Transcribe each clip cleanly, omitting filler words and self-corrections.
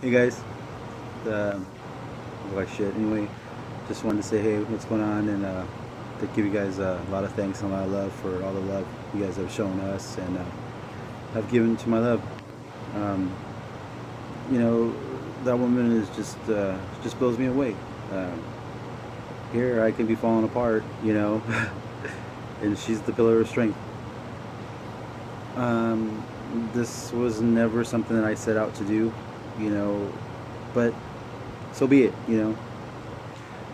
Hey guys, uh, like shit. Anyway, just wanted to say hey, what's going on, and to give you guys a lot of thanks and a lot of love for all the love you guys have shown us and have given to my love. Um, you know, that woman is just blows me away. Uh, Here I can be falling apart, and she's the pillar of strength. Um, this was never something that I set out to do, you know, but so be it.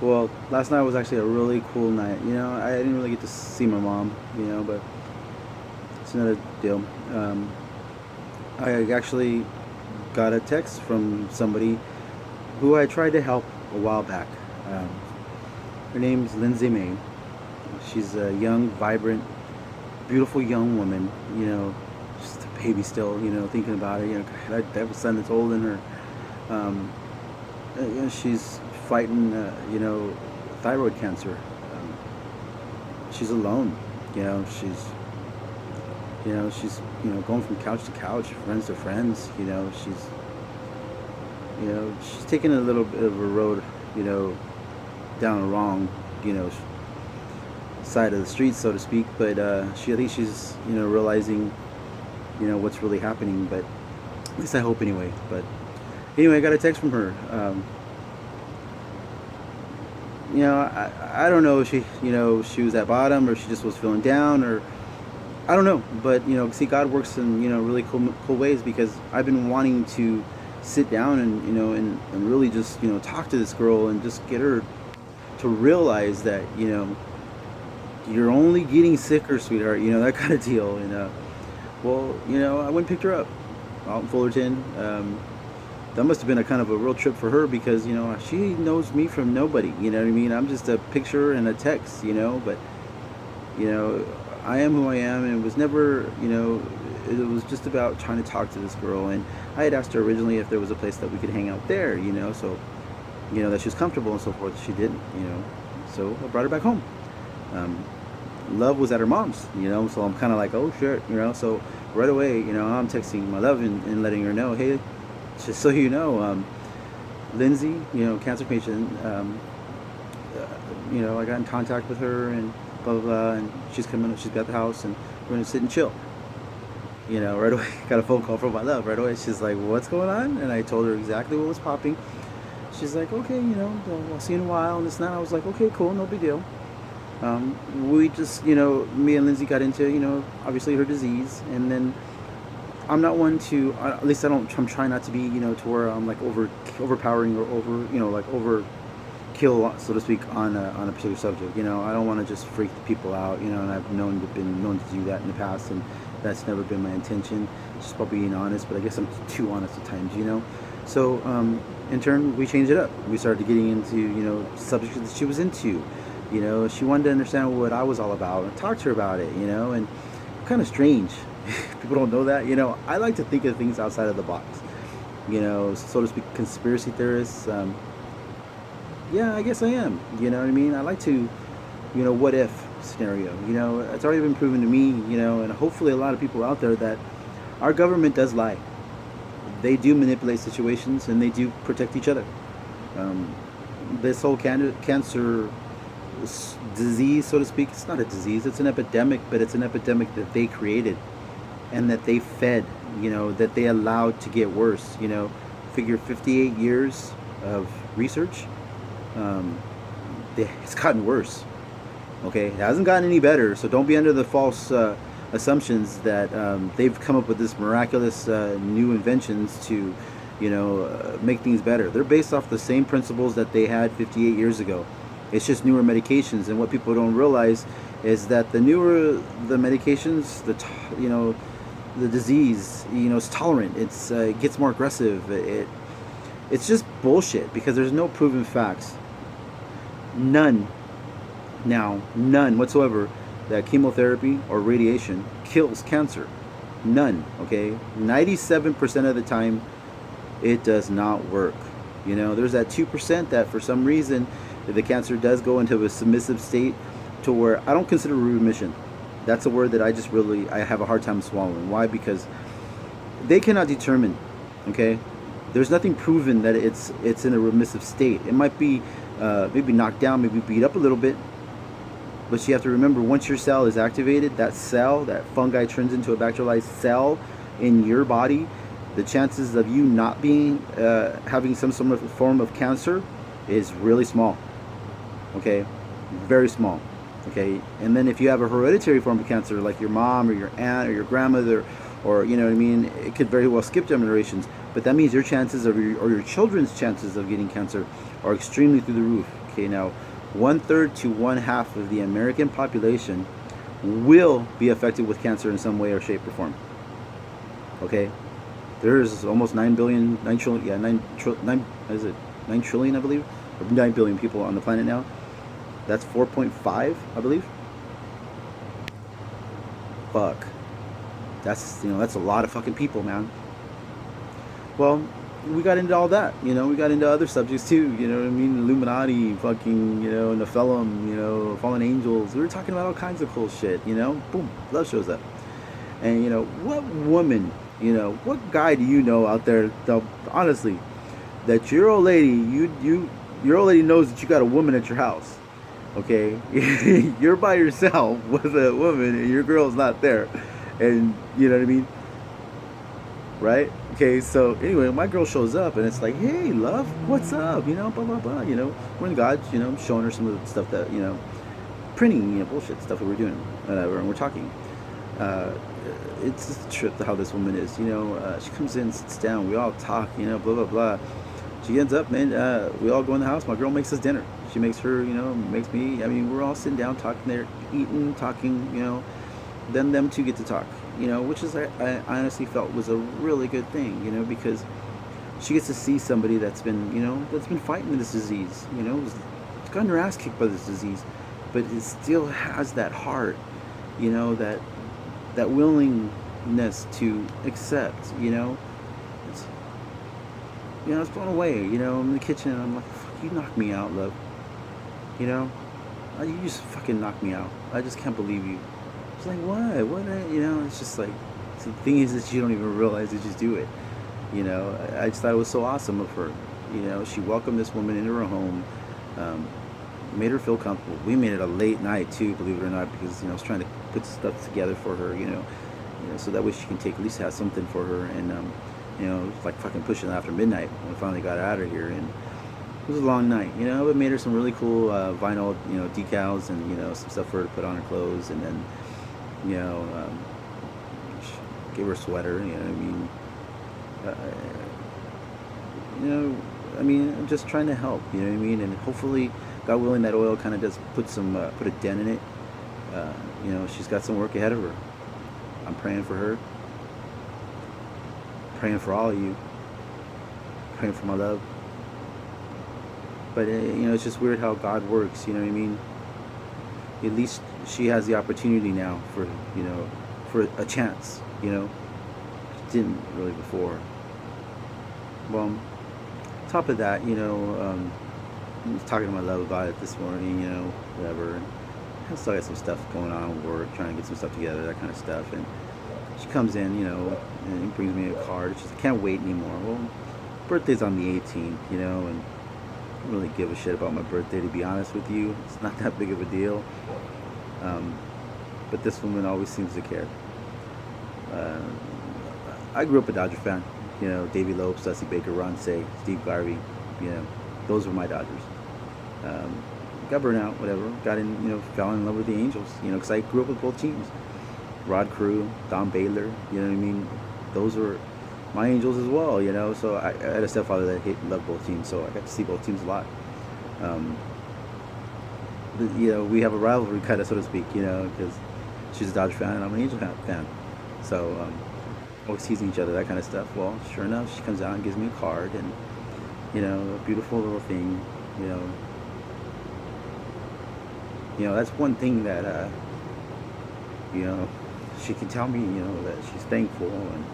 Well, last night was actually a really cool night. I didn't really get to see my mom, but it's another deal. I actually got a text from somebody who I tried to help a while back. Um, Her name's Lindsay. She's a young, vibrant, beautiful young woman. Just a baby still. Thinking about it. I have a son that's older than her. Um, she's fighting, thyroid cancer. She's alone. She's going from couch to couch, friends to friends. She's taking a little bit of a road, you know, down the wrong, you know, side of the street, so to speak. But I think she's, realizing, what's really happening. But at least I hope anyway. But anyway, I got a text from her. I don't know if she was at bottom or she just was feeling down or I don't know. But see, God works in really cool ways because I've been wanting to sit down and and really just talk to this girl and just get her to realize that you're only getting sicker, sweetheart. That kind of deal. Well, I went and picked her up out in Fullerton. That must have been a kind of a real trip for her because she knows me from nobody. You know what I mean? I'm just a picture and a text. But you know I am who I am, and it was never it was just about trying to talk to this girl. And I had asked her originally if there was a place that we could hang out there. So that she was comfortable and so forth. She didn't. So I brought her back home. Um, Love was at her mom's. So I'm kind of like, oh shit. So right away, I'm texting my love and letting her know, hey, just so you know, Lindsay, cancer patient, I got in contact with her and blah blah blah, and she's coming, she's got the house, and we're gonna sit and chill. Right away, got a phone call from my love. Right away, she's like, "What's going on?" And I told her exactly what was popping. She's like, "Okay, I'll see you in a while." And this and that. I was like, "Okay, cool, no big deal." We just, me and Lindsay got into, obviously her disease, and then I'm not one to, at least I don't, I'm trying not to be, to where I'm like overpowering or like over kill, so to speak, on a particular subject. I don't want to just freak people out. And I've been known to do that in the past, and that's never been my intention. Just about being honest, but I guess I'm too honest at times. So in turn, we changed it up. We started getting into subjects that she was into. She wanted to understand what I was all about and talk to her about it. And kind of strange. People don't know that. I like to think of things outside of the box. So to speak, conspiracy theorists. Yeah, I guess I am. You know what I mean? I like to, what if scenario. It's already been proven to me, and hopefully a lot of people out there that our government does lie. They do manipulate situations and they do protect each other. Um, this whole cancer disease, so to speak, it's not a disease, it's an epidemic, but it's an epidemic that they created and that they fed, that they allowed to get worse. Figure 58 years of research, um, it's gotten worse. Okay, it hasn't gotten any better. So don't be under the false assumptions that they've come up with this miraculous new inventions to, make things better. They're based off the same principles that they had 58 years ago. It's just newer medications, and what people don't realize is that the newer the medications, the disease, is tolerant. It gets more aggressive. It's just bullshit because there's no proven facts. None now, none whatsoever, that chemotherapy or radiation kills cancer. None, okay? 97% of the time, it does not work. There's that 2% that for some reason the cancer does go into a submissive state to where I don't consider remission. That's a word that I have a hard time swallowing. Why? Because they cannot determine, okay? There's nothing proven that it's in a remissive state. It might be maybe knocked down, maybe beat up a little bit, but you have to remember, once your cell is activated, that cell, that fungi turns into a bacterialized cell in your body. The chances of you not being having some sort of form of cancer is really small. Okay, very small. Okay, and then if you have a hereditary form of cancer, like your mom or your aunt or your grandmother, or you know what I mean, it could very well skip generations. But that means your chances of or your children's chances of getting cancer are extremely through the roof. Okay, now 1/3 to 1/2 of the American population will be affected with cancer in some way or shape or form. Okay, there's almost 9 billion, 9 trillion, yeah, 9, is it 9 trillion, I believe, or 9 billion people on the planet now. That's 4.5, I believe. Fuck. That's a lot of fucking people, man. Well, we got into all that, we got into other subjects too, you know what I mean? Illuminati, fucking, Nephilim, fallen angels. We were talking about all kinds of cool shit, Boom, love shows up. And, what woman, what guy do you know out there, honestly, that your old lady, your old lady knows that you got a woman at your house, okay? You're by yourself with a woman and your girl's not there. And, you know what I mean? Right? Okay, so anyway, my girl shows up and it's like, hey, love, what's up? Blah, blah, blah. We're in God, I'm showing her some of the stuff that, printing, bullshit stuff that we're doing, whatever, and we're talking. It's just a trip to how this woman is, she comes in, sits down, we all talk, blah, blah, blah. She ends up, man, we all go in the house, my girl makes us dinner. She makes her, makes me, we're all sitting down, talking there, eating, talking, then them two get to talk, which is I honestly felt was a really good thing, because she gets to see somebody that's been, that's been fighting this disease, it's gotten her ass kicked by this disease, but it still has that heart, that willingness to accept, it's blown away, I'm in the kitchen and I'm like, fuck, you knocked me out, love, you just fucking knocked me out. I just can't believe you. It's like, what, it's just like, the thing is that you don't even realize that you just do it, I just thought it was so awesome of her, she welcomed this woman into her home, made her feel comfortable. We made it a late night too, believe it or not, because, I was trying to put stuff together for her, so that way she can at least have something for her, and, like fucking pushing after midnight when we finally got out of here, and it was a long night, but made her some really cool vinyl, decals and, some stuff for her to put on her clothes, and then, gave her a sweater, I'm just trying to help, and hopefully, God willing, that oil kind of does put a dent in it. She's got some work ahead of her. I'm praying for her, praying for all of you, praying for my love. But it's just weird how God works. At least she has the opportunity now for a chance. She didn't really before. Well, top of that, I was talking to my love about it this morning. Whatever. And I still got some stuff going on at work, trying to get some stuff together, that kind of stuff. And she comes in, and brings me a card. She says, I can't wait anymore. Well, birthday's on the 18th, and I don't really give a shit about my birthday, to be honest with you. It's not that big of a deal. But this woman always seems to care. I grew up a Dodger fan. Davey Lopes, Dusty Baker, Ron Say, Steve Garvey. Those were my Dodgers. Got burnt out, whatever. Got in, fell in love with the Angels. Because I grew up with both teams. Rod Crew, Don Baylor. Those were my Angels as well. So I had a stepfather that loved both teams, so I got to see both teams a lot. We have a rivalry, kind of, so to speak. Because she's a Dodger fan and I'm an Angel fan. So always teasing each other, that kind of stuff. Well, sure enough, she comes out and gives me a card, and a beautiful little thing. That's one thing that she can tell me, that she's thankful and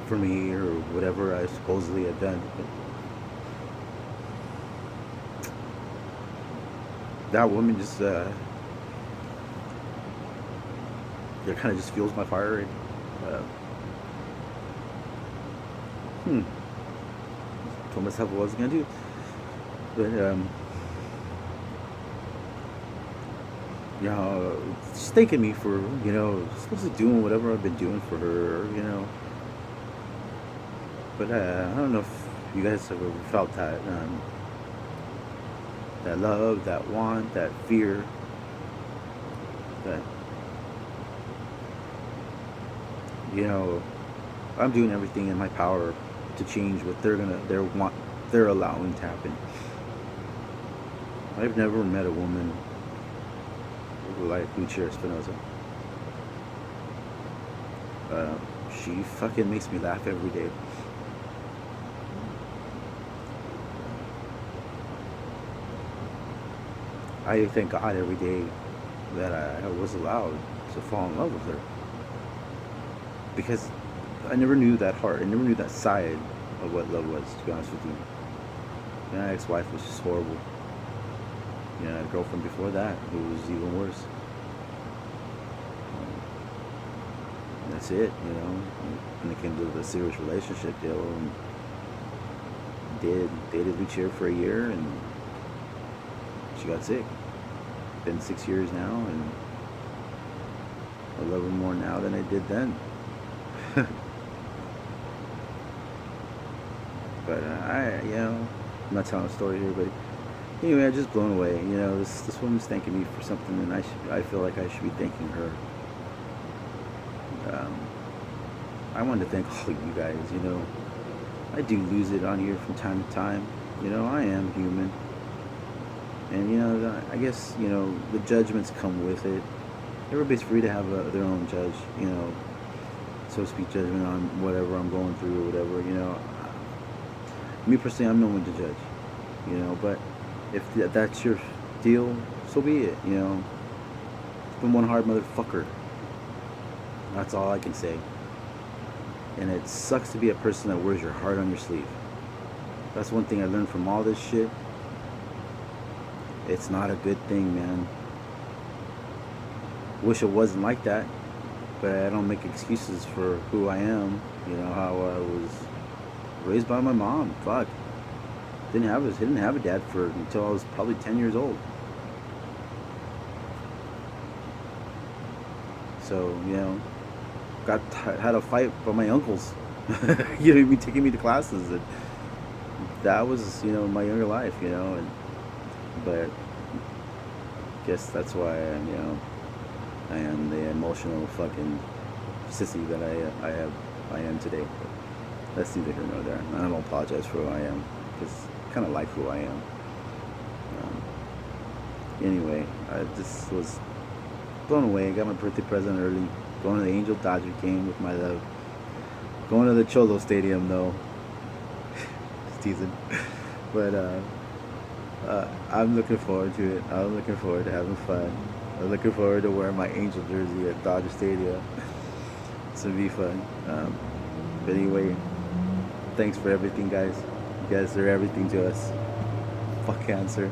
for me or whatever I supposedly had done. But that woman just it kind of just fuels my fire, and hmm. Told myself what I was gonna do, but she's thanking me for supposed to doing whatever I've been doing for her. But I don't know if you guys have ever felt that love, that want, that fear, that you know I'm doing everything in my power to change what they're allowing to happen. I've never met a woman like Lucia Espinosa. Uh, she fucking makes me laugh every day. I thank God every day that I was allowed to fall in love with her because I never knew that heart. I never knew that side of what love was. To be honest with you, my ex-wife was just horrible. A girlfriend before that who was even worse. That's it. When it came to the serious relationship deal, and dated Lucia for a year, and she got sick. Been 6 years now, and I love her more now than I did then. But I'm not telling a story here, but anyway, I'm just blown away. This woman's thanking me for something, and I feel like I should be thanking her. I wanted to thank all of you guys. I do lose it on here from time to time. I am human, and I guess the judgments come with it. Everybody's free to have their own judge. So to speak, judgment on whatever I'm going through or whatever. Me personally, I'm no one to judge. But if that's your deal, so be it. It's been one hard motherfucker. That's all I can say. And it sucks to be a person that wears your heart on your sleeve. That's one thing I learned from all this shit. It's not a good thing, man. Wish it wasn't like that, but I don't make excuses for who I am. How I was raised by my mom. Fuck. Didn't have a dad until I was probably 10 years old. So, had a fight by my uncles. Taking me to classes, and that was my younger life. But guess that's why I am the emotional fucking sissy that I am today. But that's neither here nor there. I don't apologize for who I am, because I kind of like who I am. Anyway, I just was blown away. Got my birthday present early. Going to the Angel Dodger game with my love. Going to the Cholo Stadium though. Just teasing. But I'm looking forward to it. I'm looking forward to having fun. I'm looking forward to wearing my Angel jersey at Dodger Stadium. It's gonna be fun. But anyway, thanks for everything, guys. You guys are everything to us. Fuck cancer.